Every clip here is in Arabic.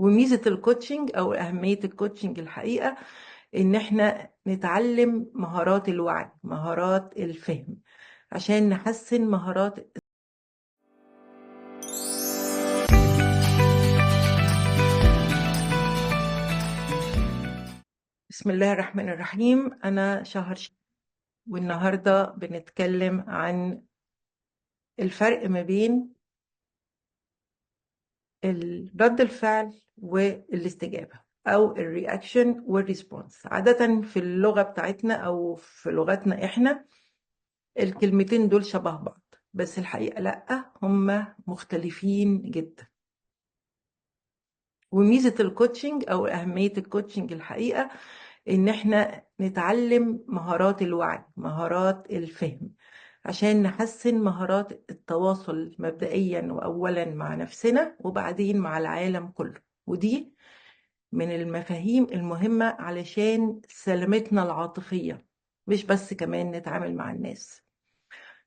وميزة الكوتشنج أو أهمية الكوتشنج الحقيقة إن إحنا نتعلم مهارات الوعي، مهارات الفهم، عشان نحسن مهارات. بسم الله الرحمن الرحيم. أنا شهر والنهاردة بنتكلم عن الفرق ما بين رد الفعل والاستجابة أو الرياكشن والريسبونس. عادة في اللغة بتاعتنا أو في لغتنا إحنا الكلمتين دول شبه بعض، بس الحقيقة لأ، هما مختلفين جدا. وميزة الكوتشنج أو أهمية الكوتشنج الحقيقة إن إحنا نتعلم مهارات الوعي، مهارات الفهم، عشان نحسن مهارات التواصل مبدئيا وأولا مع نفسنا وبعدين مع العالم كله. ودي من المفاهيم المهمة علشان سلامتنا العاطفية، مش بس كمان نتعامل مع الناس.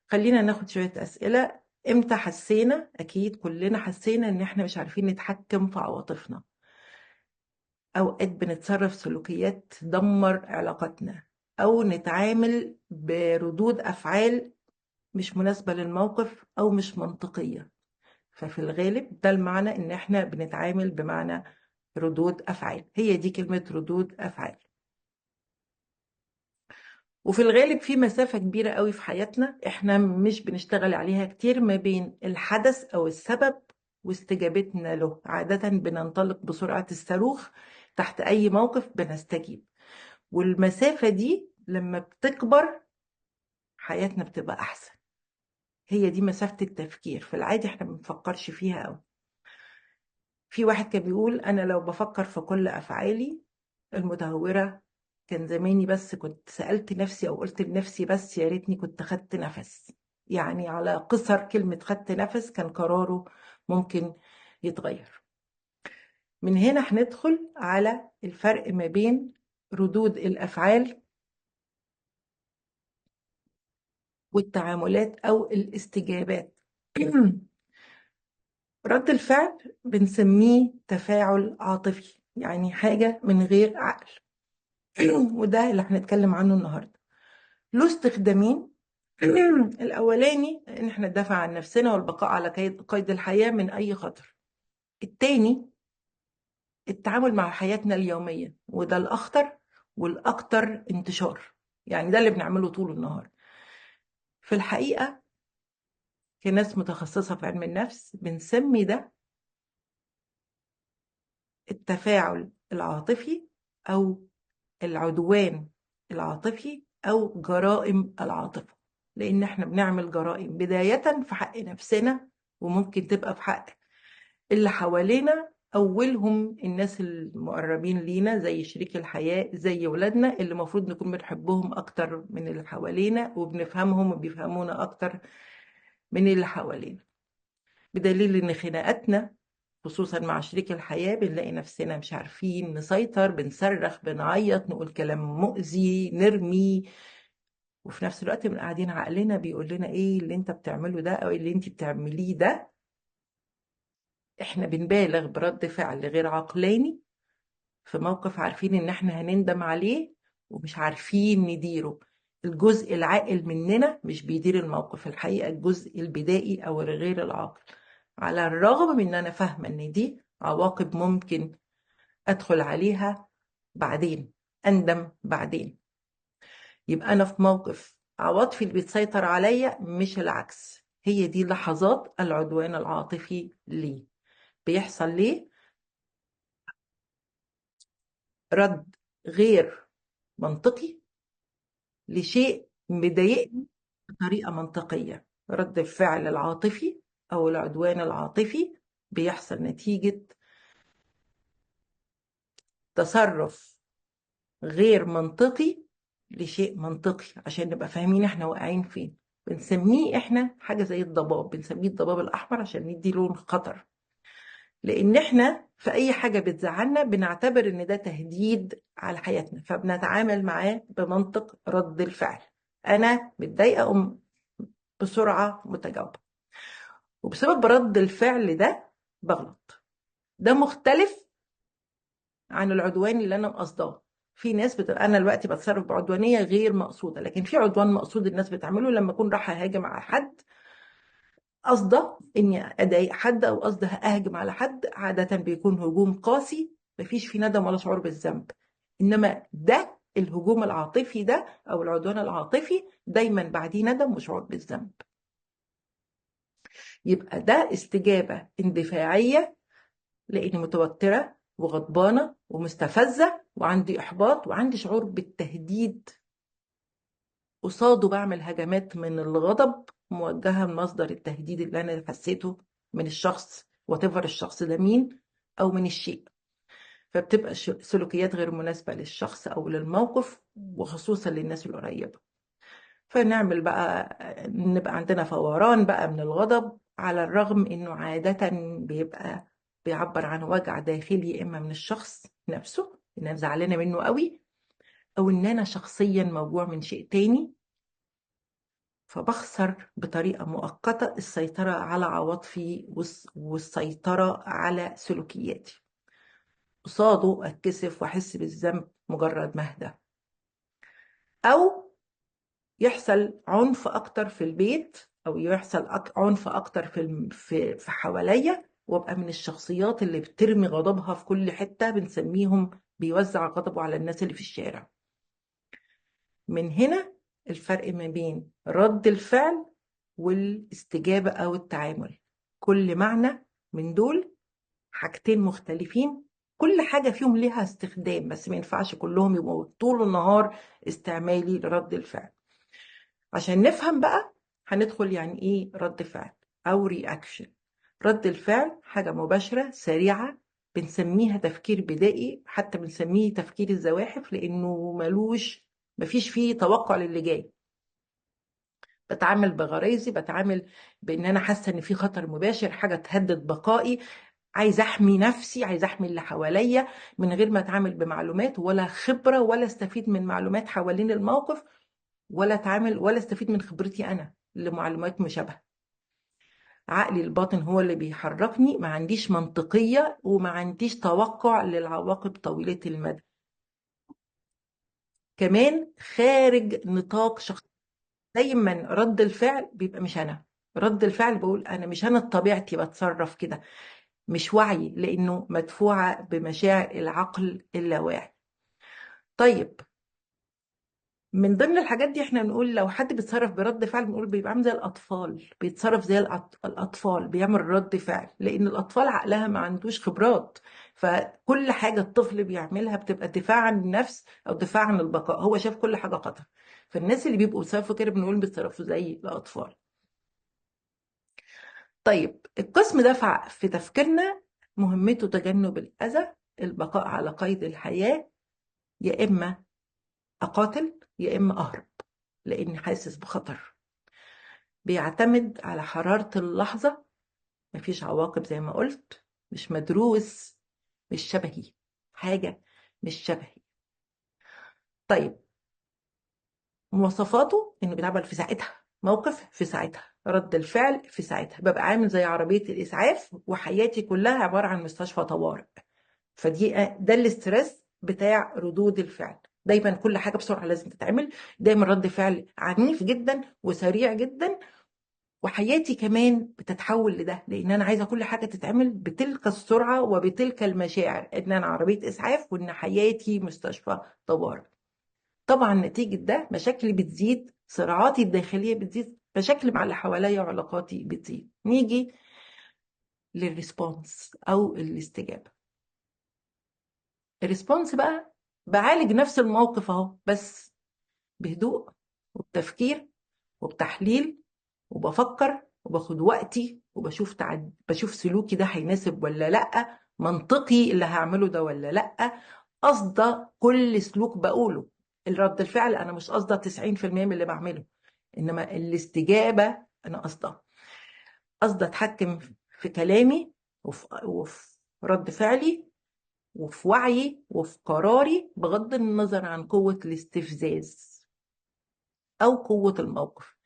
خلينا ناخد شوية أسئلة. امتى حسينا؟ أكيد كلنا حسينا إن احنا مش عارفين نتحكم في عواطفنا. أوقات بنتصرف سلوكيات تدمر علاقاتنا، أو نتعامل بردود أفعال مش مناسبة للموقف أو مش منطقية. ففي الغالب ده المعنى إن احنا بنتعامل بمعنى ردود أفعال. هي دي كلمة ردود أفعال. وفي الغالب في مسافة كبيرة قوي في حياتنا احنا مش بنشتغل عليها كتير ما بين الحدث أو السبب واستجابتنا له. عادة بننطلق بسرعة الصاروخ تحت أي موقف بنستجيب، والمسافة دي لما بتكبر حياتنا بتبقى أحسن. هي دي مسافة التفكير. في العادي احنا ما بنفكرش فيها قوي. في واحد كان بيقول أنا لو بفكر في كل أفعالي المتهورة كان زماني بس كنت سألت نفسي أو قلت لنفسي بس يا ريتني كنت خدت نفس. يعني على قصر كلمة خدت نفس كان قراره ممكن يتغير. من هنا هندخل على الفرق ما بين ردود الأفعال والتعاملات أو الاستجابات. رد الفعل بنسميه تفاعل عاطفي، يعني حاجة من غير عقل. وده اللي هنتكلم عنه النهاردة. له استخدامين. الأولاني إن احنا ندافع عن نفسنا والبقاء على قيد الحياة من أي خطر. التاني التعامل مع حياتنا اليومية، وده الأخطر والأكثر انتشار. يعني ده اللي بنعمله طول النهار. في الحقيقة كناس متخصصة في علم النفس بنسمي ده التفاعل العاطفي أو العدوان العاطفي أو جرائم العاطفة. لأن احنا بنعمل جرائم بداية في حق نفسنا، وممكن تبقى في حق اللي حوالينا، أولهم الناس المقربين لينا زي شريك الحياة، زي ولادنا اللي المفروض نكون بنحبهم أكتر من اللي حوالينا وبنفهمهم وبيفهمونا أكتر من اللي حوالينا. بدليل إن خناقاتنا خصوصا مع شريك الحياة بنلاقي نفسنا مش عارفين نسيطر، بنصرخ، بنعيط، نقول كلام مؤذي، نرمي، وفي نفس الوقت بنبقى قاعدين عقلنا بيقول لنا ايه اللي انت بتعمله ده او اللي انت بتعمليه ده. احنا بنبالغ برد فعل غير عقلاني في موقف عارفين ان احنا هنندم عليه ومش عارفين نديره. الجزء العاقل مننا مش بيدير الموقف، الحقيقة الجزء البدائي او الغير العاقل. على الرغم من ان انا فاهمة ان دي عواقب ممكن ادخل عليها بعدين، اندم بعدين. يبقى انا في موقف عواطفي اللي بتسيطر عليا مش العكس. هي دي لحظات العدوان العاطفي. ليه بيحصل؟ ليه رد غير منطقي لشيء مضايقني بطريقة منطقية. رد الفعل العاطفي او العدوان العاطفي بيحصل نتيجة تصرف غير منطقي لشيء منطقي، عشان نبقى فاهمين احنا واقعين فين. بنسميه احنا حاجة زي الضباب، بنسميه الضباب الأحمر عشان ندي لون خطر. لأن احنا في أي حاجة بتزعلنا بنعتبر إن ده تهديد على حياتنا، فبنتعامل معاه بمنطق رد الفعل. أنا متضايقة بسرعة متجاوبة، وبسبب رد الفعل ده بغلط. ده مختلف عن العدوان اللي انا مقصداه. في ناس انا دلوقتي بتصرف بعدوانيه غير مقصوده، لكن في عدوان مقصود الناس بتعمله لما اكون رايحه اهاجم على حد، قصده اني اضايق حد او قصده اهجم على حد. عاده بيكون هجوم قاسي مفيش فيه ندم ولا شعور بالذنب. انما ده الهجوم العاطفي ده او العدوان العاطفي دايما بعديه ندم وشعور بالذنب. يبقى ده استجابه اندفاعيه لاني متوتره وغضبانه ومستفزه وعندي احباط وعندي شعور بالتهديد. قصاده بعمل هجمات من الغضب موجهة لمصدر التهديد اللي أنا حسيته من الشخص وتفر الشخص ده مين أو من الشيء. فبتبقى سلوكيات غير مناسبة للشخص أو للموقف وخصوصا للناس القريبة. فنعمل بقى نبقى عندنا فوران بقى من الغضب، على الرغم إنه عادة بيبقى بيعبر عن وجع داخلي، إما من الشخص نفسه إن أنا زعلانة منه قوي، أو إن أنا شخصيا موجوع من شيء تاني. فبخسر بطريقة مؤقتة السيطرة على عواطفي والسيطرة على سلوكياتي. قصاده أتكسف وأحس بالذنب مجرد ما أهدى. أو يحصل عنف أكتر في البيت، أو يحصل عنف أكتر في حواليا، وأبقى من الشخصيات اللي بترمي غضبها في كل حتة، بنسميهم بيوزع غضبه على الناس اللي في الشارع. من هنا الفرق ما بين رد الفعل والاستجابة أو التعامل. كل معنى من دول حاجتين مختلفين، كل حاجة فيهم ليها استخدام، بس ما ينفعش كلهم يبقوا طول النهار استعمالي لرد الفعل. عشان نفهم بقى هندخل يعني إيه رد فعل أو رياكشن. رد الفعل حاجة مباشرة سريعة، بنسميها تفكير بدائي، حتى بنسميه تفكير الزواحف لأنه مفيش فيه توقع للي جاي. بتعامل بغريزي، بتعامل بان انا حاسه ان في خطر مباشر، حاجه تهدد بقائي، عايز احمي نفسي، عايز احمي اللي حواليا، من غير ما اتعامل بمعلومات ولا خبره ولا استفيد من معلومات حوالين الموقف، ولا اتعامل ولا استفيد من خبرتي انا لمعلومات مشابهه. عقلي الباطن هو اللي بيحركني، ما عنديش منطقيه وما عنديش توقع للعواقب طويله المدى. كمان خارج نطاق شخص. دايما رد الفعل بيبقى مش انا. رد الفعل بقول انا مش انا بطبيعتي بتصرف كده، مش وعي، لانه مدفوعه بمشاعر العقل اللاواعي. طيب، من ضمن الحاجات دي احنا بنقول لو حد بيتصرف برد فعل بنقول بيبقى عامل زي الاطفال، بيتصرف زي الاطفال، بيعمل رد فعل، لان الاطفال عقلها ما عندوش خبرات، فكل حاجه الطفل بيعملها بتبقى دفاع عن النفس او دفاع عن البقاء، هو شاف كل حاجه خطر. فالناس اللي بيبقوا بيتصرفوا كده بنقول بيتصرفوا زي الاطفال. طيب، القسم ده في تفكيرنا مهمته تجنب الأذى، البقاء على قيد الحياة، يا إما أقاتل يا إما أهرب لأني حاسس بخطر. بيعتمد على حرارة اللحظة، مفيش عواقب زي ما قلت، مش مدروس، مش شبهي، حاجة مش شبهي. طيب، مواصفاته إنه بيتعمل في ساعتها، موقف في ساعتها، رد الفعل في ساعتها، ببقى عامل زي عربية الإسعاف وحياتي كلها عبارة عن مستشفى طوارئ. ده الاسترس بتاع ردود الفعل، دايما كل حاجه بسرعه لازم تتعمل، دايما رد فعل عنيف جدا وسريع جدا. وحياتي كمان بتتحول لده، لان انا عايزه كل حاجه تتعمل بتلك السرعه وبتلك المشاعر، ان انا عربيه اسعاف وان حياتي مستشفى طوارئ. طبعا نتيجه ده مشاكلي بتزيد، صراعاتي الداخليه بتزيد، مشاكلي مع اللي حواليا وعلاقاتي بتزيد. نيجي للريسبونس او الاستجابه. الريسبونس بقى بعالج نفس الموقف اهو، بس بهدوء وبتفكير وبتحليل، وبفكر وباخد وقتي بشوف سلوكي ده هيناسب ولا لأ، منطقي اللي هعمله ده ولا لأ، قصده كل سلوك بقوله. الرد الفعل انا مش قصده 90% من اللي بعمله، انما الاستجابة انا قصده اتحكم في كلامي وفي رد فعلي وفي وعي وفي قراري، بغض النظر عن قوة الاستفزاز أو قوة الموقف.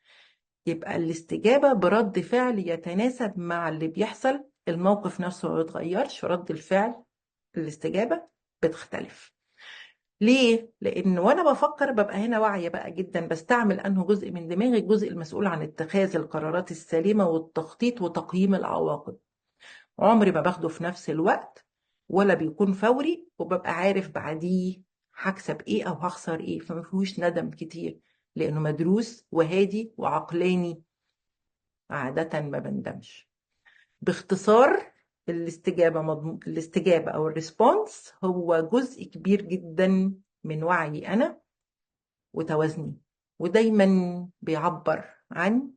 يبقى الاستجابة برد فعل يتناسب مع اللي بيحصل، الموقف نفسه ما يتغيرش، رد الفعل الاستجابة بتختلف. ليه؟ لأن وأنا بفكر ببقى هنا واعية بقى جدا بستعمل أنه جزء من دماغي، الجزء المسؤول عن اتخاذ القرارات السليمة والتخطيط وتقييم العواقب. عمري ما باخده في نفس الوقت ولا بيكون فوري، وببقى عارف بعديه هكسب ايه او هخسر ايه، فما فيهوش ندم كتير لانه مدروس وهادي وعقلاني. عادة ما بندمش. باختصار، الاستجابة او الريسبونس هو جزء كبير جدا من وعي انا وتوازني، ودايما بيعبر عن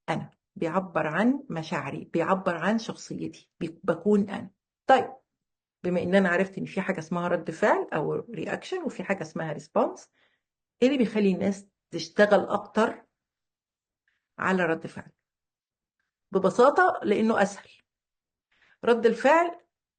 انا، بيعبر عن مشاعري، بيعبر عن شخصيتي، بكون انا. طيب، بما ان انا عرفت ان في حاجه اسمها رد فعل او رياكشن وفي حاجه اسمها ريسبونس، ايه اللي بيخلي الناس تشتغل اكتر على رد فعل؟ ببساطه لانه اسهل. رد الفعل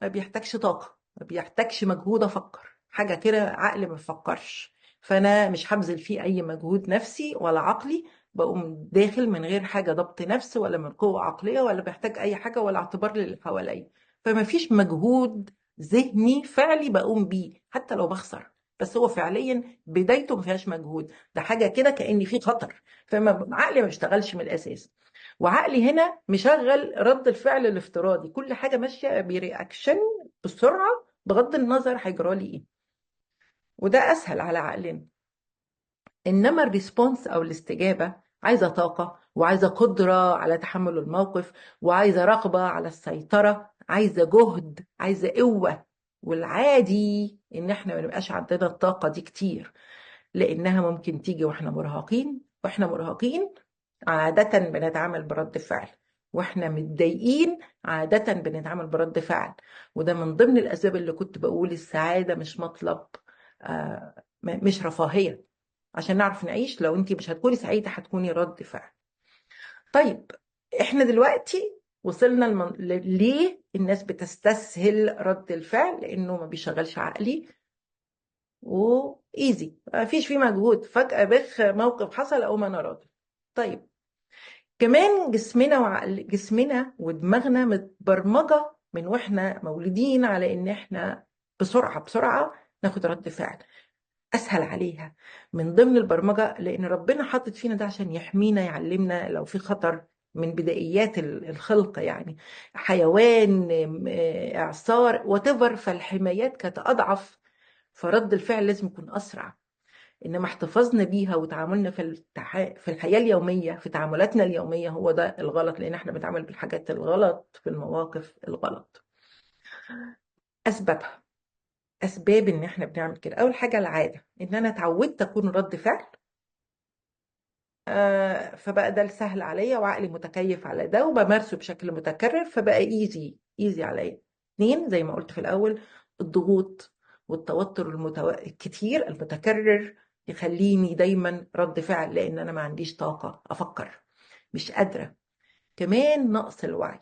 ما بيحتاجش طاقه، ما بيحتاجش مجهود افكر حاجه كده، عقل ما بيفكرش، فانا مش هبذل فيه اي مجهود نفسي ولا عقلي، بقوم داخل من غير حاجه ضبط نفس ولا من قوه عقليه ولا بحتاج اي حاجه ولا اعتبار للي حواليا. فما فيش مجهود ذهني فعلي بقوم بيه حتى لو بخسر، بس هو فعليا بدايته ما فيهاش مجهود، ده حاجه كده كأن في خطر، فما عقلي ما بيشتغلش من الاساس. وعقلي هنا مشغل رد الفعل الافتراضي، كل حاجه ماشيه برياكشن بسرعه بغض النظر هيجرى لي ايه، وده اسهل على عقلنا. انما الريسبونس او الاستجابه عايزه طاقه، وعايزه قدره على تحمل الموقف، وعايزه رغبه على السيطره، عايزه جهد، عايزه قوه. والعادي ان احنا ما نبقاش عندنا الطاقه دي كتير، لانها ممكن تيجي واحنا مرهقين، واحنا مرهقين عادة بنتعامل برد فعل، واحنا متضايقين عادة بنتعامل برد فعل. وده من ضمن الأسباب اللي كنت بقول السعادة مش مطلب، مش رفاهية. عشان نعرف نعيش، لو انت مش هتكوني سعيدة هتكوني رد فعل. طيب، احنا دلوقتي وصلنا ليه الناس بتستسهل رد الفعل؟ لانه ما بيشغلش عقلي وايزي، ما فيش فيه مجهود، فجأة بخ موقف حصل او ما انا راضي. طيب، كمان جسمنا ودماغنا متبرمجة من واحنا مولودين على ان احنا بسرعة بسرعة ناخد رد فعل اسهل عليها. من ضمن البرمجة لان ربنا حاطط فينا ده عشان يحمينا، يعلمنا لو في خطر من بدائيات الخلق، يعني حيوان، اعصار whatever، فالحمايات كانت اضعف، فرد الفعل لازم يكون اسرع. انما احتفاظنا بيها وتعاملنا في الحياة اليومية، في تعاملاتنا اليومية، هو ده الغلط، لان احنا بنتعامل بالحاجات الغلط في المواقف الغلط. اسبابها، اسباب ان احنا بنعمل كده، اول حاجة العادة، ان انا اتعودت اكون رد فعل، فبقى ده سهل عليا وعقلي متكيف على ده وبمارسه بشكل متكرر، فبقى ايزي عليا. اتنين، زي ما قلت في الاول، الضغوط والتوتر الكتير المتكرر يخليني دايما رد فعل، لان انا ما عنديش طاقة افكر، مش قادرة. كمان نقص الوعي.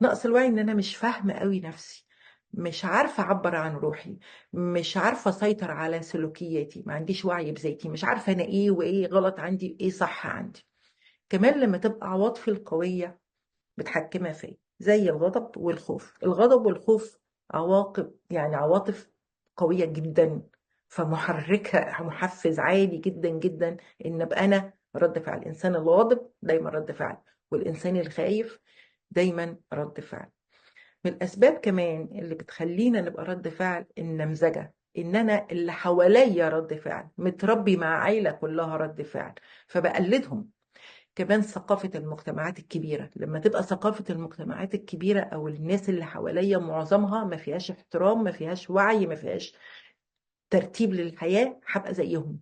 نقص الوعي ان انا مش فاهمة قوي نفسي، مش عارفة اعبر عن روحي، مش عارفة اسيطر على سلوكياتي، ما عنديش وعي بذاتي، مش عارفة انا ايه وايه غلط عندي وايه صح عندي. كمان لما تبقى عواطفي القوية متحكمة فيا، زي الغضب والخوف. الغضب والخوف عواقب، يعني عواطف قوية جدا، فمحركة، محفز عالي جدا جدا ان ابقى انا رد فعل. الانسان الغاضب دايما رد فعل، والانسان الخايف دايما رد فعل. من الاسباب كمان اللي بتخلينا نبقى رد فعل النمذجة، ان انا اللي حواليا رد فعل، متربي مع عيلة كلها رد فعل فبقلدهم. كمان ثقافة المجتمعات الكبيرة، لما تبقى ثقافة المجتمعات الكبيرة أو الناس اللي حواليا معظمها ما فيهاش احترام، ما فيهاش وعي، ما فيهاش ترتيب للحياة، هبقى زيهم.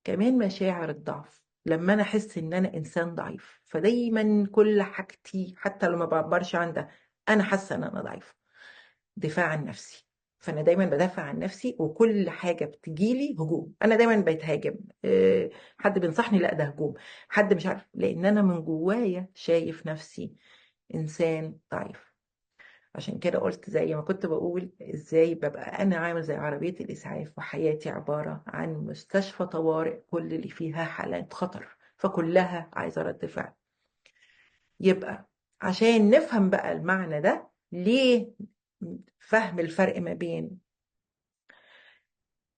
كمان مشاعر الضعف، لما أنا أحس إن أنا إنسان ضعيف، فدايما كل حاجتي حتى لو ما بعبرش عن ده أنا حاسة إن أنا ضعيف، دفاع عن نفسي. فانا دايما بدافع عن نفسي، وكل حاجه بتجيلي هجوم، انا دايما بتهاجم. حد بينصحني، لا ده هجوم. حد مش عارف، لان انا من جوايا شايف نفسي انسان ضعيف. عشان كده قلت زي ما كنت بقول ازاي ببقى انا عامل زي عربيه الاسعاف، وحياتي عباره عن مستشفى طوارئ كل اللي فيها حالات خطر، فكلها عايزه رد فعل. يبقى عشان نفهم بقى المعنى ده، ليه فهم الفرق ما بين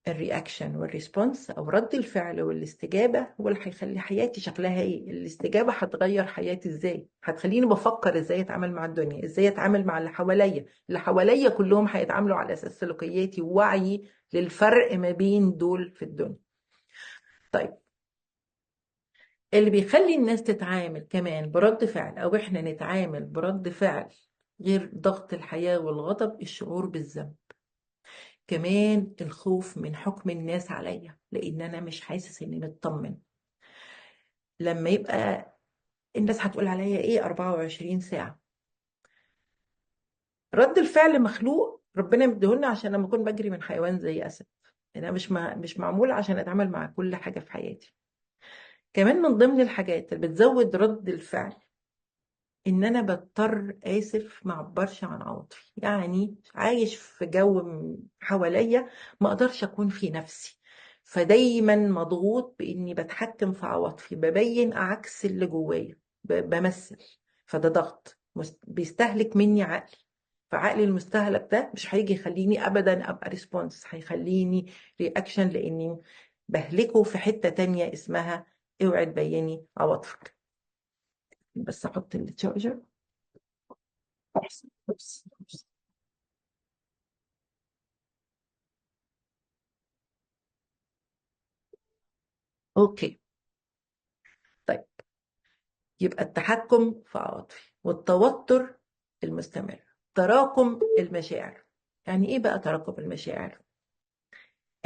الرياكشن والريسبونس او رد الفعل والاستجابه هو اللي هيخلي حياتي شكلها ايه. الاستجابه هتغير حياتي ازاي، هتخليني بفكر ازاي اتعامل مع الدنيا، ازاي اتعامل مع اللي حواليا كلهم هيتعاملوا على اساس سلوكياتي ووعي للفرق ما بين دول في الدنيا. طيب اللي بيخلي الناس تتعامل كمان برد فعل او احنا نتعامل برد فعل غير ضغط الحياه والغضب الشعور بالذنب، كمان الخوف من حكم الناس عليا لان انا مش حاسس اني مطمن. لما يبقى الناس هتقول عليا ايه 24 ساعة. رد الفعل مخلوق ربنا مديهولنا عشان لما اكون بجري من حيوان زي اسد. انا مش معمول عشان اتعامل مع كل حاجة في حياتي. كمان من ضمن الحاجات اللي بتزود رد الفعل ان انا بضطر اسف ما اعبرش عن عواطفي، يعني عايش في جو حواليا ما اقدرش اكون في نفسي، فدايما مضغوط باني بتحكم في عواطفي، ببين عكس اللي جوايا، بمثل. فده ضغط بيستهلك مني عقلي، فعقلي المستهلك ده مش هيجي يخليني ابدا ابقى ريسبونس، هيخليني رياكشن لاني بهلكه في حتة تانية اسمها اوعي تبيني عواطفك. بس احط التشارجر. اوكي. طيب يبقى التحكم في عواطفي والتوتر المستمر، تراكم المشاعر. يعني ايه بقى تراكم المشاعر؟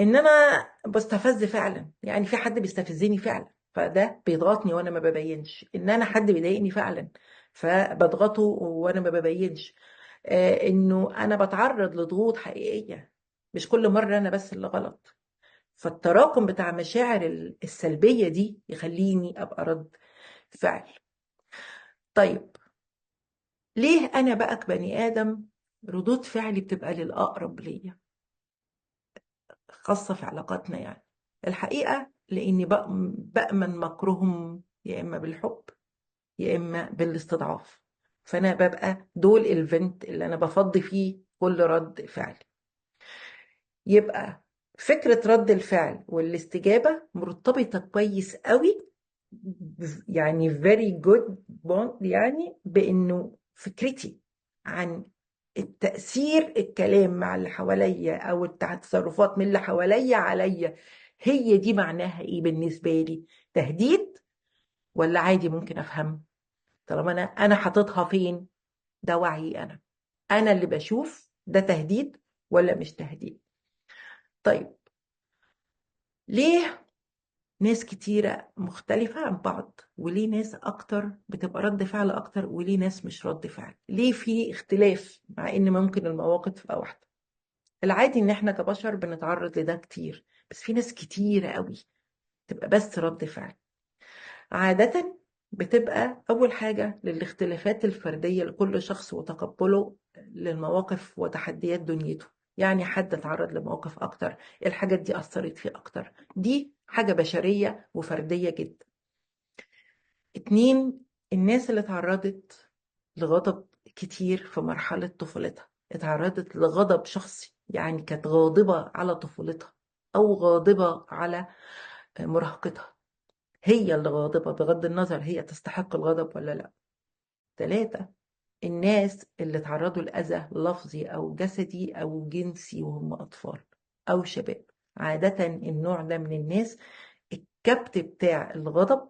ان انا بستفز فعلا، يعني في حد بيستفزني فعلا فده بيضغطني وانا ما ببينش، ان انا حد بيضايقني فعلا فبضغطه وانا ما ببينش. انه انا بتعرض لضغوط حقيقية، مش كل مرة انا بس اللي غلط. فالتراكم بتاع مشاعر السلبية دي يخليني أبقى رد فعل. طيب ليه أنا بقى كبني آدم ردود فعلي بتبقى للأقرب ليا، خاصة في علاقاتنا؟ يعني الحقيقة لأني بأمن مكرهم يا إما بالحب يا إما بالاستضعاف، فأنا ببقى دول الفنت اللي أنا بفضي فيه كل رد فعل. يبقى فكرة رد الفعل والاستجابة مرتبطة كويس قوي، يعني very good bond، يعني بأنه فكرتي عن التأثير الكلام مع اللي حواليا أو التصرفات من اللي حواليا عليا، هي دي معناها إيه بالنسبة لي؟ تهديد ولا عادي ممكن أفهم؟ طالما أنا حاططها فين؟ ده وعي، أنا اللي بشوف ده تهديد ولا مش تهديد. طيب ليه ناس كتيرة مختلفة عن بعض، وليه ناس أكتر بتبقى رد فعل أكتر وليه ناس مش رد فعل؟ ليه في اختلاف مع إن ممكن المواقف تبقى واحدة؟ العادي إن إحنا كبشر بنتعرض لده كتير، بس في ناس كتيرة قوي تبقى بس رد فعل. عادة بتبقى أول حاجة للاختلافات الفردية لكل شخص وتقبله للمواقف وتحديات دنيته. يعني حد اتعرض لمواقف أكتر، الحاجات دي أثرت فيه أكتر، دي حاجة بشرية وفردية جدا. اتنين، الناس اللي اتعرضت لغضب كتير في مرحلة طفولتها، اتعرضت لغضب شخصي، يعني كانت غاضبة على طفولتها أو غاضبة على مراهقتها، هي اللي غاضبة بغض النظر هي تستحق الغضب ولا لا. ثلاثة، الناس اللي تعرضوا لأذى لفظي أو جسدي أو جنسي وهم أطفال أو شباب. عادة النوع ده من الناس الكبت بتاع الغضب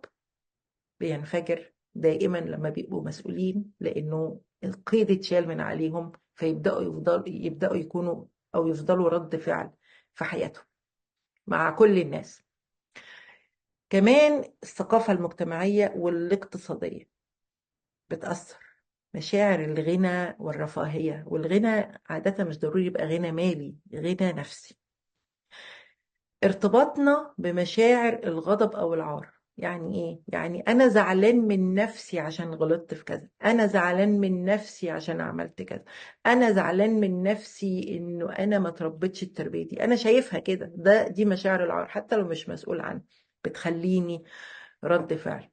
بينفجر دائما لما بيبقوا مسؤولين، لأنه القيد اتشال من عليهم يبدأوا يكونوا أو يفضلوا رد فعل في حياتهم مع كل الناس. كمان الثقافة المجتمعية والاقتصادية بتأثر. مشاعر الغنى والرفاهية، والغنى عادة مش ضروري يبقى غنى مالي، غنى نفسي. ارتباطنا بمشاعر الغضب أو العار، يعني إيه؟ يعني أنا زعلان من نفسي عشان غلطت في كذا، أنا زعلان من نفسي عشان عملت كذا، أنا زعلان من نفسي إنه أنا ما تربيتش التربية دي، أنا شايفها كده. دي مشاعر العار حتى لو مش مسؤول عنها، بتخليني رد فعل.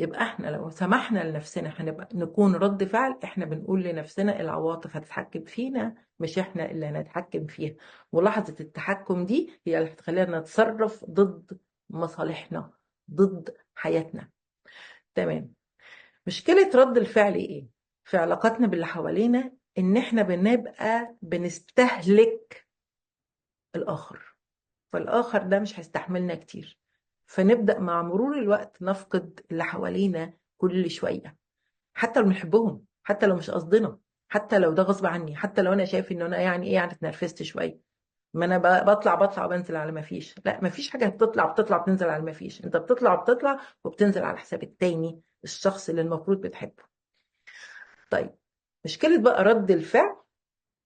يبقى احنا لو سمحنا لنفسنا هنبقى نكون رد فعل، احنا بنقول لنفسنا العواطف هتتحكم فينا مش احنا اللي هنتحكم فيها. ولحظة التحكم دي هي اللي هتخلينا نتصرف ضد مصالحنا، ضد حياتنا. تمام. مشكلة رد الفعل ايه في علاقاتنا باللي حوالينا؟ ان احنا بنبقى بنستهلك الاخر، فالاخر ده مش هيستحملنا كتير، فنبدأ مع مرور الوقت نفقد اللي حوالينا كل شوية، حتى لو بنحبهم، حتى لو مش قصدنا، حتى لو ده غصب عني، حتى لو انا شايف ان انا يعني ايه، يعني اتنرفزت شويه. ما انا بطلع وبنزل على ما فيش. لا، ما فيش حاجه بتطلع بتنزل على ما فيش. انت بتطلع وبتنزل على حساب التاني، الشخص اللي المفروض بتحبه. طيب، مشكله بقى رد الفعل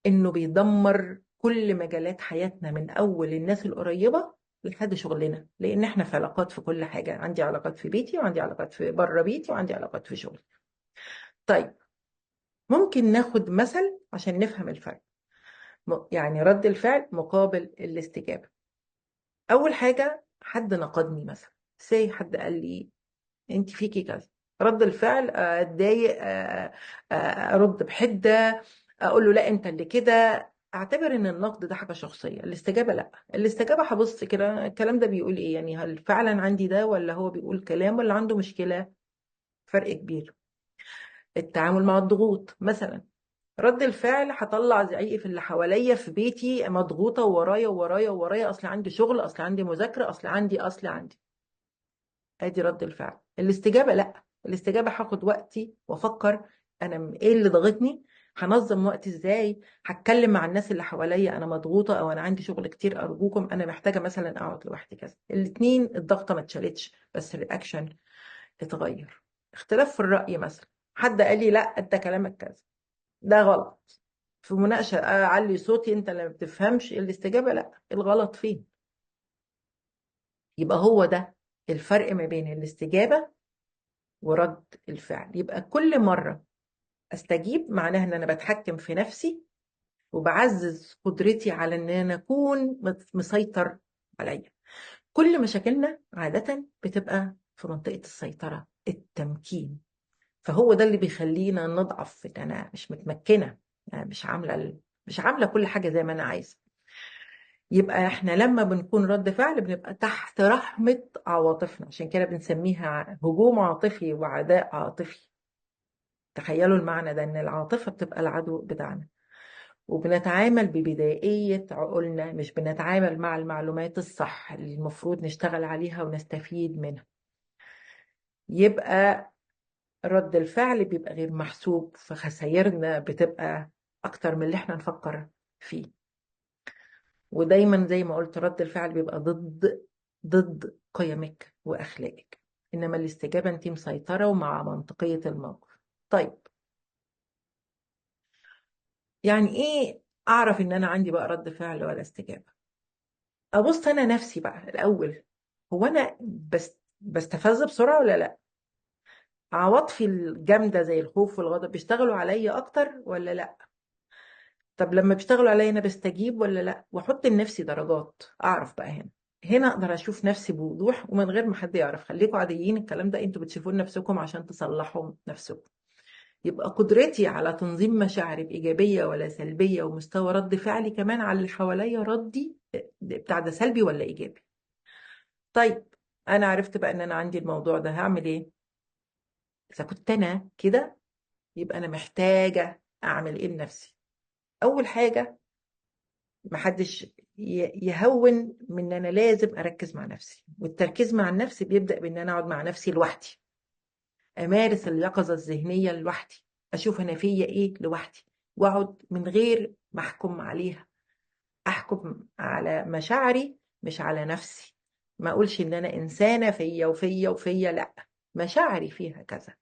انه بيدمر كل مجالات حياتنا، من اول الناس القريبه لحد شغلنا، لان احنا في علاقات في كل حاجه. عندي علاقات في بيتي، وعندي علاقات في بره بيتي، وعندي علاقات في شغلي. طيب، ممكن ناخد مثل عشان نفهم الفرق. يعني رد الفعل مقابل الاستجابة. أول حاجة، حد نقدني مثلا، حد قال لي انت فيكي كذا. رد الفعل اتضايق، ارد بحدة، اقول له لا انت اللي كده. اعتبر ان النقد ده حاجة شخصية. الاستجابة لا، الاستجابة هبص كده الكلام ده بيقول ايه، يعني هل فعلا عندي ده، ولا هو بيقول كلام، ولا عنده مشكلة. فرق كبير. التعامل مع الضغوط مثلا، رد الفعل هطلع زعيقي في اللي حواليا في بيتي، مضغوطه ورايا ورايا ورايا، اصل عندي شغل، اصل عندي مذاكره، اصل عندي. ادي رد الفعل. الاستجابه لا، الاستجابه هاخد وقتي وافكر انا ايه اللي ضاغطني، هنظم وقتي ازاي، هتكلم مع الناس اللي حواليا انا مضغوطه او انا عندي شغل كتير، ارجوكم انا محتاجه مثلا اقعد لوحدي كذا. الاتنين الضغطه ما اتشالتش، بس الرياكشن اتغير. اختلاف في الراي مثلا، حد قال لي لا انت كلامك كذا، ده غلط. في مناقشة أعلي صوتي، أنت اللي ما بتفهمش. الاستجابة لا، الغلط فين. يبقى هو ده الفرق ما بين الاستجابة ورد الفعل. يبقى كل مرة أستجيب معناها أن أنا بتحكم في نفسي، وبعزز قدرتي على أن أنا أكون مسيطر عليا. كل مشاكلنا عادة بتبقى في منطقة السيطرة، التمكين. فهو ده اللي بيخلينا نضعف، ان انا مش متمكنه، أنا مش عامله كل حاجه زي ما انا عايزه. يبقى احنا لما بنكون رد فعل بنبقى تحت رحمه عواطفنا، عشان كده بنسميها هجوم عاطفي وعداء عاطفي. تخيلوا المعنى ده، ان العاطفه بتبقى العدو بتاعنا، وبنتعامل ببدائيه عقولنا، مش بنتعامل مع المعلومات الصح اللي المفروض نشتغل عليها ونستفيد منها. يبقى رد الفعل بيبقى غير محسوب، فخسائرنا بتبقى أكتر من اللي احنا نفكر فيه. ودايما زي ما قلت، رد الفعل بيبقى ضد قيمك وأخلاقك، إنما الاستجابة أنت مسيطرة ومع منطقية الموقف. طيب، يعني إيه أعرف إن أنا عندي بقى رد فعل ولا استجابة؟ أبص أنا نفسي بقى الأول، هو أنا بستفز بسرعة ولا لأ؟ عواطفي الجامدة زي الخوف والغضب بيشتغلوا عليا أكتر ولا لأ؟ طب لما بيشتغلوا عليا انا بستجيب ولا لا؟ واحط لنفسي درجات، اعرف بقى هنا اقدر اشوف نفسي بوضوح ومن غير ما حد يعرف. خليكم عاديين، الكلام ده انتوا بتشوفوه لنفسكم عشان تصلحوا نفسكم. يبقى قدرتي على تنظيم مشاعري بايجابيه ولا سلبيه، ومستوى رد فعلي كمان على اللي حواليا، ردي بتاع ده سلبي ولا ايجابي. طيب، انا عرفت بقى ان انا عندي الموضوع ده، هعمل ايه؟ اذا كنت انا كده، يبقى انا محتاجه اعمل ايه لنفسي؟ اول حاجه، محدش يهون من ان انا لازم اركز مع نفسي. والتركيز مع النفس بيبدأ بان انا اقعد مع نفسي لوحدي، امارس اليقظة الذهنية لوحدي، اشوف انا فيا ايه لوحدي، واقعد من غير ما احكم عليها. احكم على مشاعري مش على نفسي. ما اقولش ان انا انسانة فيا وفيا وفيا، لا، مشاعري فيها كذا،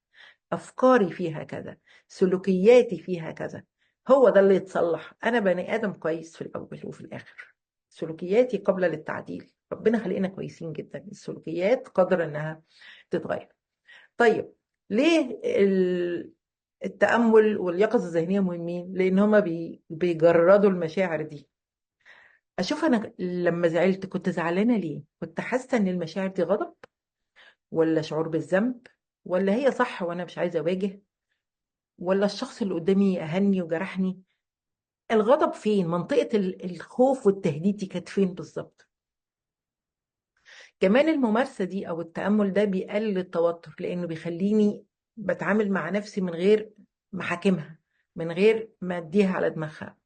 أفكاري فيها كذا، سلوكياتي فيها كذا. هو ده اللي يتصلح. أنا بني آدم كويس في الأول وفي الآخر، سلوكياتي قابلة للتعديل. ربنا خلقنا كويسين جدا، السلوكيات قادرة إنها تتغير. طيب، ليه التأمل واليقظة الذهنية مهمين؟ لأن هما بيجردوا المشاعر دي. أشوف أنا لما زعلت كنت زعلانة ليه؟ كنت حاسة إن المشاعر دي غضب، ولا شعور بالذنب، ولا هي صح وأنا مش عايزة أواجه، ولا الشخص اللي قدامي أهني وجرحني؟ الغضب فين، منطقة الخوف والتهديد دي كانت فين بالظبط. كمان الممارسة دي أو التأمل ده بيقلل التوتر، لأنه بيخليني بتعامل مع نفسي من غير محاكمها، من غير ما أديها على دماغها.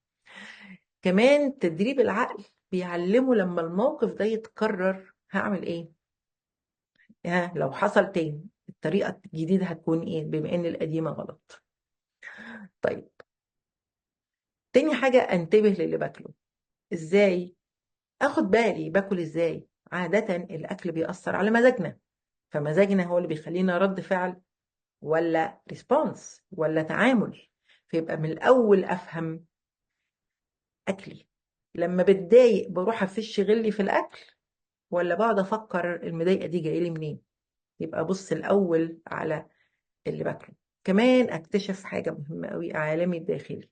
كمان تدريب العقل بيعلمه لما الموقف ده يتكرر هعمل إيه، لو حصل تاني الطريقة الجديدة هتكون إيه بما إن القديمة غلط. طيب، تاني حاجة أنتبه للي باكله. إزاي أخد بالي باكل إزاي؟ عادة الأكل بيأثر على مزاجنا، فمزاجنا هو اللي بيخلينا رد فعل ولا ريسبونس ولا تعامل. فيبقى من الأول أفهم أكلي. لما بتضايق بروح أفش غلي في الأكل، ولا بقعد أفكر المضايقة دي جاية لي منين؟ يبقى بص الأول على اللي باكله. كمان أكتشف حاجة مهمة قوي، عالمي الداخلي.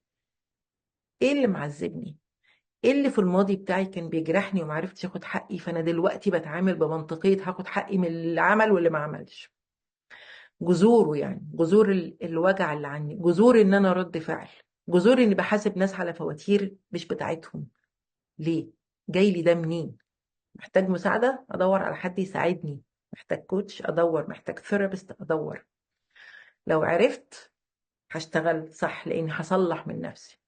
إيه اللي معذبني؟ إيه اللي في الماضي بتاعي كان بيجرحني ومعرفتش أخد حقي، فأنا دلوقتي بتعامل بمنطقية هاخد حقي من اللي عمل واللي ما عملش. جذوره يعني جذور الوجع اللي عني، جذور ان انا رد فعل، جذور اني بحاسب ناس على فواتير مش بتاعتهم. ليه؟ جاي لي ده منين؟ محتاج مساعدة ادور على حد يساعدني، محتاج كوتش ادور، محتاج ثيرابيست ادور. لو عرفت هشتغل صح لاني هصلح من نفسي.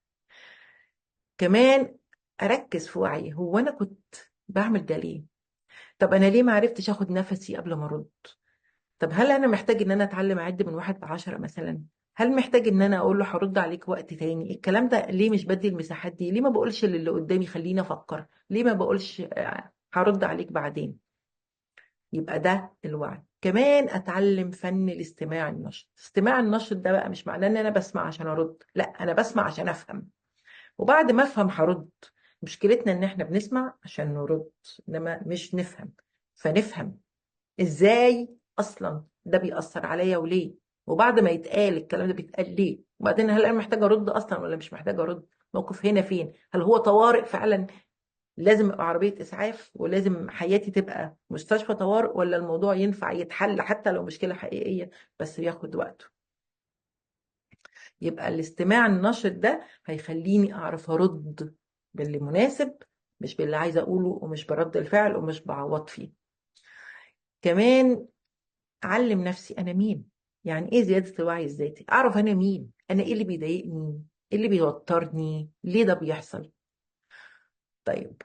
كمان اركز في وعي، هو انا كنت بعمل ده ليه؟ طب انا ليه ما عرفتش اخد نفسي قبل ما ارد؟ طب هل انا محتاج ان انا اتعلم اعد من 1 ل10 مثلا؟ هل محتاج ان انا اقول له هرد عليك وقت تاني؟ الكلام ده ليه مش بدي المساحات دي؟ ليه ما بقولش للي قدامي خليني افكر؟ ليه ما بقولش هرد عليك بعدين؟ يبقى ده الوعي. كمان اتعلم فن الاستماع النشط. استماع النشط ده بقى مش معناه ان انا بسمع عشان ارد، لا، انا بسمع عشان افهم، وبعد ما افهم هرد. مشكلتنا ان احنا بنسمع عشان نرد، انما مش نفهم. فنفهم ازاي اصلا ده بيأثر عليا وليه، وبعد ما يتقال الكلام ده بيتقال ليه، وبعدين هل انا محتاجه ارد اصلا ولا مش محتاجه ارد؟ موقف هنا فين؟ هل هو طوارئ فعلا لازم ابقى عربيه اسعاف ولازم حياتي تبقى مستشفى طوارئ، ولا الموضوع ينفع يتحل حتى لو مشكله حقيقيه بس بياخد وقته؟ يبقى الاستماع النشط ده هيخليني اعرف ارد باللي مناسب، مش باللي عايزه اقوله، ومش برد الفعل، ومش بعوض فيه. كمان اعلم نفسي انا مين. يعني ايه زياده الوعي الذاتي؟ اعرف انا مين، انا ايه اللي بيضايقني، ايه اللي بيوترني، ليه ده بيحصل. طيب،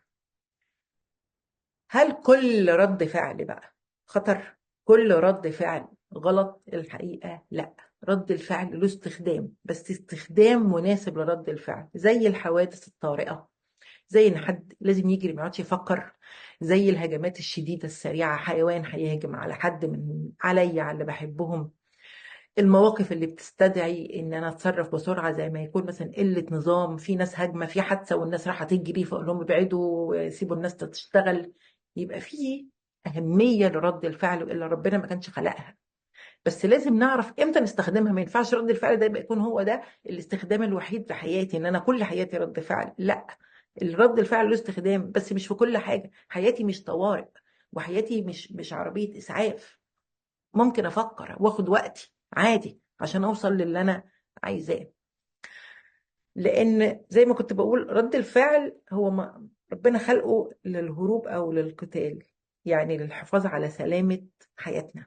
هل كل رد فعل بقى خطر؟ كل رد فعل غلط؟ الحقيقه لا. رد الفعل له استخدام، بس استخدام مناسب لرد الفعل، زي الحوادث الطارئه، زي ان حد لازم يجري ما يقعدش يفكر، زي الهجمات الشديده السريعه، حيوان هيهجم على حد من عليا على اللي بحبهم. المواقف اللي بتستدعي ان انا اتصرف بسرعه، زي ما يكون مثلا قله نظام، في ناس هجمه، في حادثه والناس رايحه تجري، فاقول لهم ابعدوا سيبوا الناس تشتغل. يبقى في اهميه لرد الفعل، والا ربنا ما كانش خلقها. بس لازم نعرف امتى نستخدمها. ما ينفعش رد الفعل ده يبقى يكون هو ده الاستخدام الوحيد في حياتي، ان انا كل حياتي رد فعل. لا، الرد الفعل له استخدام بس مش في كل حاجه. حياتي مش طوارئ، وحياتي مش عربيه اسعاف. ممكن افكر واخد وقتي عادي عشان اوصل للي انا عايزاه. لان زي ما كنت بقول، رد الفعل هو ما ربنا خلقه للهروب او للقتال، يعني للحفاظ على سلامة حياتنا.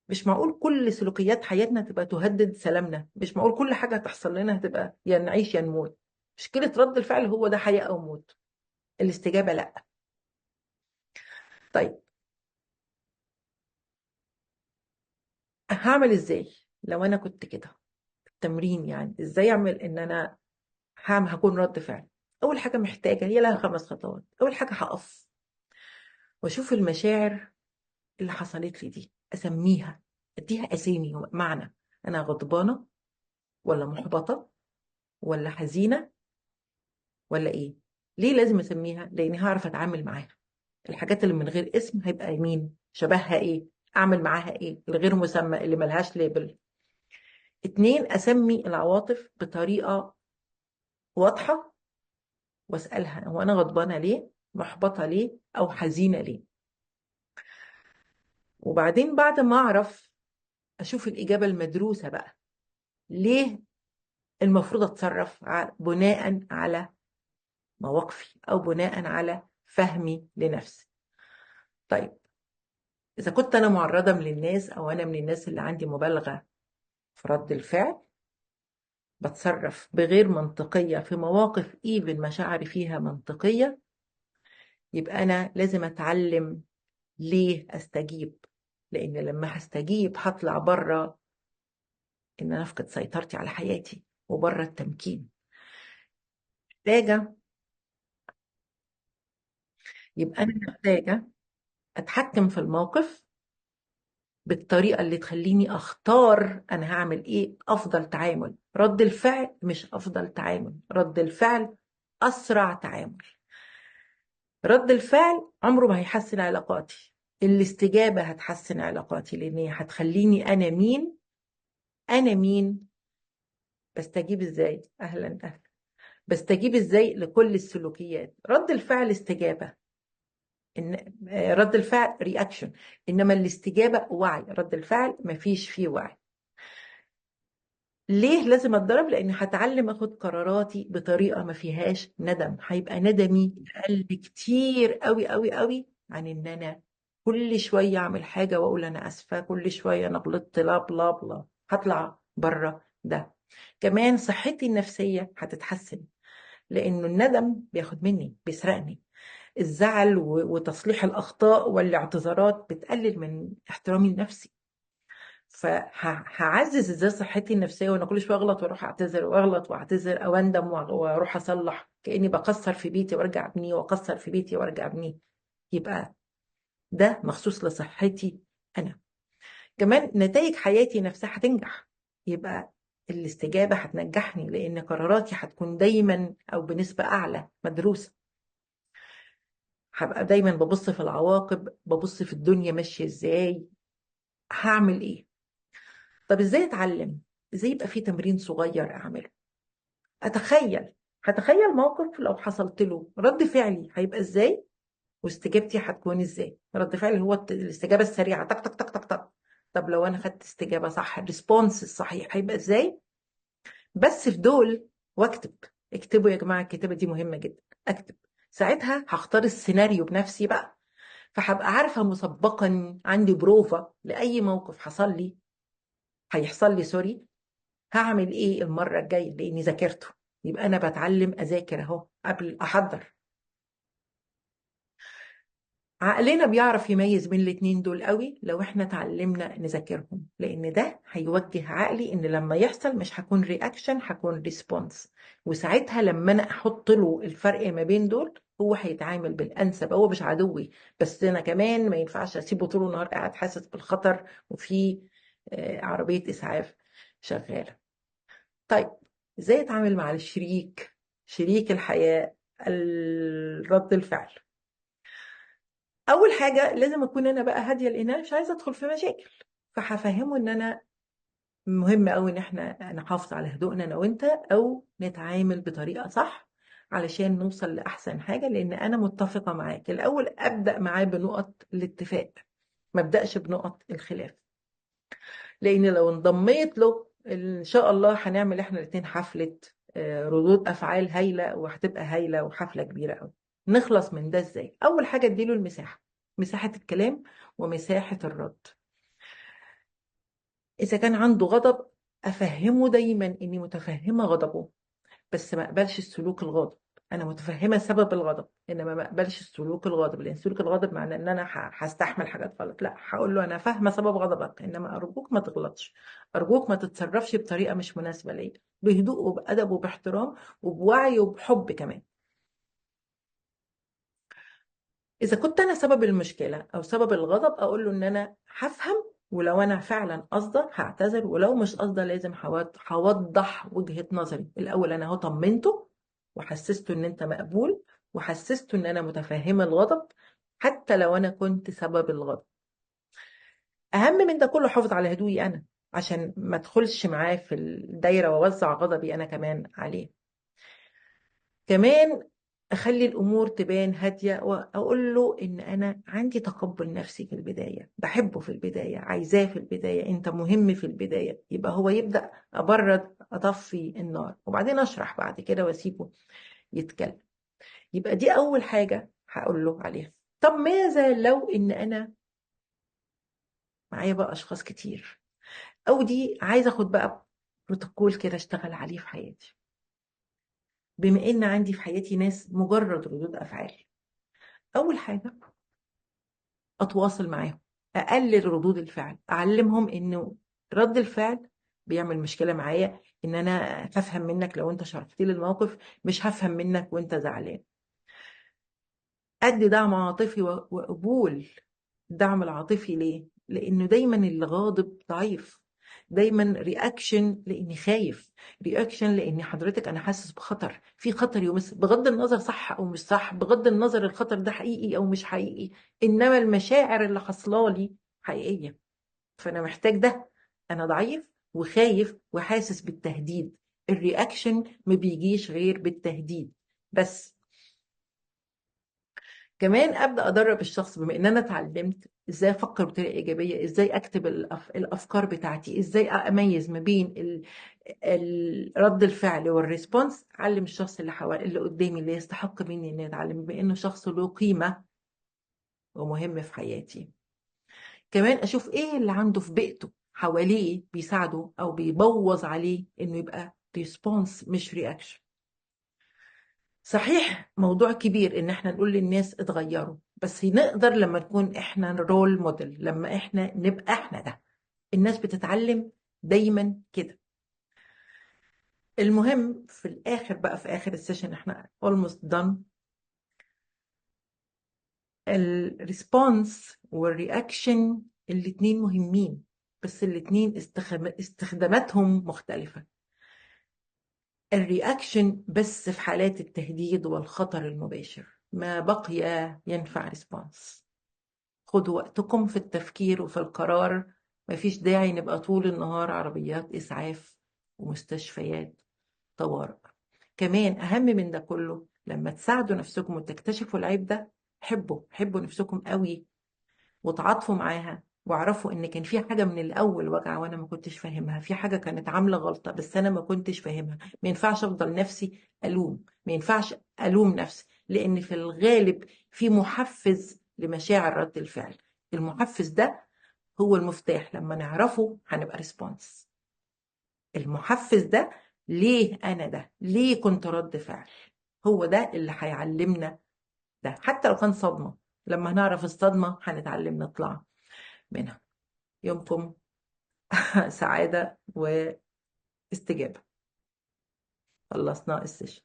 مش معقول كل سلوكيات حياتنا تبقى تهدد سلامنا، مش معقول كل حاجة هتحصل لنا هتبقى يا نعيش يا نموت. مشكلة رد الفعل هو ده حياة او موت، الاستجابة لا. طيب، هعمل ازاي لو انا كنت كده؟ التمرين يعني ازاي اعمل ان انا هكون رد فعل. اول حاجه محتاجه، هي لها 5 خطوات. اول حاجه هقف واشوف المشاعر اللي حصلت لي دي، اسميها، اديها اسامي معنى. انا غضبانه ولا محبطه ولا حزينه ولا ايه؟ ليه لازم اسميها؟ لاني هعرف اتعامل معاها. الحاجات اللي من غير اسم هيبقى يمين شبهها ايه، اعمل معاها ايه. الغير مسمى اللي ملهاش ليبل. 2، اسمي العواطف بطريقه واضحه، واسالها هو انا غضبانه ليه، محبطه ليه، او حزينه ليه. وبعدين بعد ما اعرف اشوف الاجابه المدروسه بقى. ليه المفروض اتصرف بناء على مواقفي او بناء على فهمي لنفسي. طيب، اذا كنت انا معرضة من الناس او انا من الناس اللي عندي مبالغة في رد الفعل، بتصرف بغير منطقية في مواقف ايفن مشاعري فيها منطقية، يبقى انا لازم اتعلم ليه استجيب. لان لما هستجيب هطلع بره ان انا افقد سيطرتي على حياتي وبره التمكين. محتاجة يبقى انا محتاجة اتحكم في الموقف بالطريقة اللي تخليني اختار انا هعمل ايه. افضل تعامل رد الفعل مش افضل تعامل، رد الفعل اسرع تعامل. رد الفعل عمره ما هيحسن علاقاتي، الاستجابة هتحسن علاقاتي، لان هي هتخليني انا مين. انا مين؟ بستجيب ازاي؟ اهلا اهلا. بستجيب ازاي لكل السلوكيات؟ رد الفعل استجابة، إن رد الفعل رياكشن، انما الاستجابة وعي. رد الفعل مفيش فيه وعي. ليه لازم اتدرب؟ لان هتعلم اخد قراراتي بطريقة ما فيهاش ندم. هيبقى ندمي اقل كتير قوي قوي قوي عن ان انا كل شوية اعمل حاجة واقول انا اسفة، كل شوية انا غلطت، لا بلا بلا. هطلع بره ده. كمان صحتي النفسية هتتحسن، لانه الندم بياخد مني، بيسرقني. الزعل وتصليح الأخطاء والاعتذارات بتقلل من احترامي لنفسي. فهعزز ازاي صحتي النفسية وانا كل شوية اغلط واروح اعتذر واغلط واعتذر او اندم واروح اصلح، كأني بقصر في بيتي وارجع ابنيه واقصر في بيتي وارجع ابنيه. يبقى ده مخصوص لصحتي انا. كمان نتائج حياتي نفسها هتنجح. يبقى الاستجابة هتنجحني، لان قراراتي هتكون دايما او بنسبة اعلى مدروسة. هبقى دايما ببص في العواقب، ببص في الدنيا ماشية ازاي، هعمل ايه. طب ازاي اتعلم؟ ازاي يبقى في تمرين صغير اعمله؟ اتخيل، هتخيل موقف لو حصلت له رد فعلي هيبقى ازاي، واستجابتي هتكون ازاي. رد فعلي هو الاستجابة السريعة، تك تك تك تك تك. طب لو انا خدت استجابة صح، الريسبونس الصحيح هيبقى ازاي؟ بس في دول. واكتب. اكتبوا يا جماعة، الكتابة دي مهمة جدا. اكتب. ساعتها هختار السيناريو بنفسي بقى، فهبقى عارفة مسبقا، عندي بروفة لأي موقف حصل لي، هيحصل لي سوري، هعمل ايه المرة الجاية لأني ذاكرته. يبقى أنا بتعلم أذاكر أهو قبل أحضر. عقلنا بيعرف يميز بين الاتنين دول قوي لو احنا اتعلمنا نذاكرهم، لأن ده هيوجه عقلي إن لما يحصل مش هكون رياكشن، هكون ريسبونس. وساعتها لما أنا أحط له الفرق ما بين دول، هو هيتعامل بالأنسب. هو مش عدوي، بس أنا كمان ما ينفعش أسيبه طول النهار قاعد حاسس بالخطر وفي عربية إسعاف شغالة. طيب، إزاي أتعامل مع الشريك، شريك الحياة، رد الفعل؟ اول حاجه لازم اكون انا بقى هاديه، لان انا مش عايزه ادخل في مشاكل. فهفهمه ان انا مهم قوي ان احنا نحافظ على هدوءنا انا وانت، او نتعامل بطريقه صح علشان نوصل لاحسن حاجه. لان انا متفقه معاك، الاول ابدا معاه بنقط الاتفاق، ما ابداش بنقط الخلاف. لان لو انضميت له ان شاء الله هنعمل احنا الاتنين حفله ردود افعال هايله، وهتبقى هايله وحفله كبيره قوي. نخلص من ده ازاي؟ اول حاجه اديله المساحه، مساحه الكلام ومساحه الرد. اذا كان عنده غضب، افهمه دايما اني متفهمه غضبه، بس ما اقبلش السلوك الغاضب. انا متفهمه سبب الغضب، انما ما اقبلش السلوك الغاضب، لان سلوك الغضب معناه ان انا هستحمل حاجات غلط. لا، هقول له انا فاهمه سبب غضبك، انما ارجوك ما تغلطش، ارجوك ما تتصرفش بطريقه مش مناسبه ليا، بهدوء وبادب وباحترام وبوعي وبحب كمان. اذا كنت انا سبب المشكله او سبب الغضب، اقول له ان انا هفهم، ولو انا فعلا قصده هعتذر، ولو مش قصده لازم هوضح وجهة نظري. الاول انا هو طمنته وحسسته ان انت مقبول، وحسسته ان انا متفهمه الغضب حتى لو انا كنت سبب الغضب. اهم من ده كله حافظ على هدوئي انا، عشان ما ادخلش معاه في الدايره واوزع غضبي انا كمان عليه. كمان اخلي الامور تبان هاديه، واقول له ان انا عندي تقبل نفسي في البدايه، بحبه في البدايه، عايزاه في البدايه، انت مهم في البدايه. يبقى هو يبدا، ابرد اطفي النار، وبعدين اشرح بعد كده واسيبه يتكلم. يبقى دي اول حاجه هقول له عليها. طب ماذا لو ان انا معايا بقى اشخاص كتير، او دي عايزه اخد بقى بروتوكول كده اشتغل عليه في حياتي. بما ان عندي في حياتي ناس مجرد ردود افعال، اول حاجه اتواصل معاهم، اقلل ردود الفعل، اعلمهم انه رد الفعل بيعمل مشكله معايا، ان انا هفهم منك لو انت شرحت لي الموقف، مش هفهم منك وانت زعلان. ادي دعم عاطفي وقبول. الدعم العاطفي ليه؟ لانه دايما اللي غاضب ضعيف، دايما رياكشن لاني خايف، رياكشن لاني حضرتك انا حاسس بخطر، في خطر يمس، بغض النظر صح او مش صح، بغض النظر الخطر ده حقيقي او مش حقيقي، انما المشاعر اللي حصلالي حقيقيه. فانا محتاج ده. انا ضعيف وخايف وحاسس بالتهديد. الرياكشن ما بيجيش غير بالتهديد بس. كمان ابدا ادرب الشخص، بما ان انا اتعلمت ازاي افكر بطريقه ايجابيه، ازاي اكتب الافكار بتاعتي، ازاي اميز ما بين رد الفعل والريسبونس. علم الشخص اللي قدامي، اللي يستحق مني اني اتعلم، بما انه شخص له قيمه ومهم في حياتي. كمان اشوف ايه اللي عنده في بيئته حواليه بيساعده او بيبوظ عليه انه يبقى ريسبونس مش رياكشن. صحيح موضوع كبير ان احنا نقول للناس اتغيروا، بس نقدر لما نكون احنا رول موديل، لما احنا نبقى احنا ده. الناس بتتعلم دايما كده. المهم في الاخر بقى، في اخر السيشن احنا almost done. الريسبونس والرياكشن الاتنين مهمين، بس الاتنين استخداماتهم مختلفة. الرياكشن بس في حالات التهديد والخطر المباشر، ما بقي ينفع ريسبونس. خدوا وقتكم في التفكير وفي القرار. مفيش داعي نبقى طول النهار عربيات إسعاف ومستشفيات طوارئ. كمان أهم من ده كله، لما تساعدوا نفسكم وتكتشفوا العيب ده، حبوا نفسكم قوي وتعاطفوا معاها، واعرفوا ان كان في حاجه من الاول واجعه وانا ما كنتش فاهمها، في حاجه كانت عامله غلطه بس انا ما كنتش فاهمها. ما ينفعش افضل نفسي الوم، ما ينفعش الوم نفسي، لان في الغالب في محفز لمشاعر رد الفعل. المحفز ده هو المفتاح، لما نعرفه هنبقى ريسبونس. المحفز ده، ليه انا ده، ليه كنت رد فعل، هو ده اللي هيعلمنا ده. حتى لو كان صدمه، لما هنعرف الصدمه هنتعلم نطلع منها. يومكم سعادة واستجابة. خلصنا السيشن.